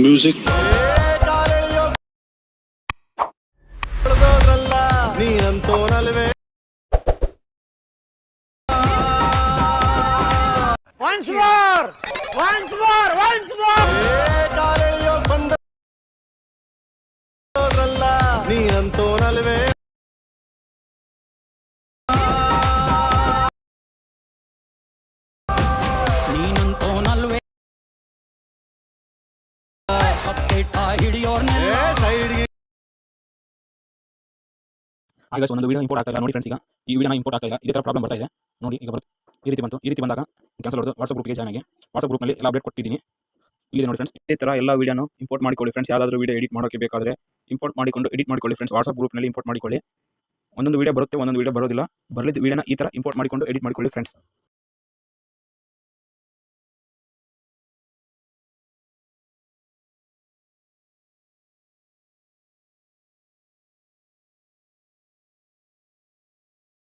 music. Once more! Once more! Once more! ನೀನಂತೋನಲ್ವೇ ಕಪ್ಪೆಟ್ಟ ಹಿಡಿಯೋರ್ನೆ ಆಗ ಒಂದೊಂದು video import ಆಗ್ತಾ ಇಲ್ಲ ನೋಡಿ ಫ್ರೆಂಡ್ಸ್. ಈಗ ಈ ವಿಡಿಯೋನ ಇಂಪೋರ್ಟ್ ಆಗ್ತಾ ಇಲ್ಲ, ಇದೇ ಥರ ಪ್ರಾಬ್ಲಮ್ ಬರ್ತಾ ಇದೆ ನೋಡಿ. ಈಗ ಬರುತ್ತೆ ಈ ರೀತಿ ಬಂತು. ಈ ರೀತಿ ಬಂದಾಗ ಕ್ಯಾನ್ಸಲ್ ಹೊಡೆದು ವಾಟ್ಸಪ್ ಗ್ರೂಪ್ಗೆ ಜಾಯ್ನ್ ಆಗಿ ವಾಟ್ಸಪ್ ಗ್ರೂಪ್ನಲ್ಲಿ ಎಲ್ಲ ಅಪ್ಡೇಟ್ ಕೊಟ್ಟಿದ್ದೀನಿ. ಇಲ್ಲಿ ನೋಡಿ ಫ್ರೆಂಡ್ಸ್, ಇದೇ ಥರ ಎಲ್ಲ ವಿಡಿಯೋನು ಇಂಪೋರ್ಟ್ ಮಾಡಿಕೊಳ್ಳಿ ಫ್ರೆಂಡ್ಸ್. ಯಾವುದಾದ್ರೂ ವಿಡಿಯೋ ಎಡಿಟ್ ಮಾಡೋಕ್ಕೆ ಬೇಕಾದರೆ ಇಂಪೋರ್ಟ್ ಮಾಡಿಕೊಂಡು ಎಡಿಟ್ ಮಾಡಿಕೊಳ್ಳಿ ಫ್ರೆಂಡ್ಸ್. ವಾಟ್ಸಪ್ ಗ್ರೂಪ್ನಲ್ಲಿ ಇಂಪೋರ್ಟ್ ಮಾಡಿಕೊಳ್ಳಿ. ಒಂದೊಂದು ವಿಡಿಯೋ ಬರುತ್ತೆ, ಒಂದೊಂದು ವಿಡಿಯೋ ಬರೋದಿಲ್ಲ. ಬರಲಿದ್ದು ವಿಡಿಯೋನ ಈ ಥರ ಇಂಪೋರ್ಟ್ ಮಾಡಿಕೊಂಡು ಎಡಿಟ್ ಮಾಡಿಕೊಳ್ಳಿ ಫ್ರೆಂಡ್ಸ್.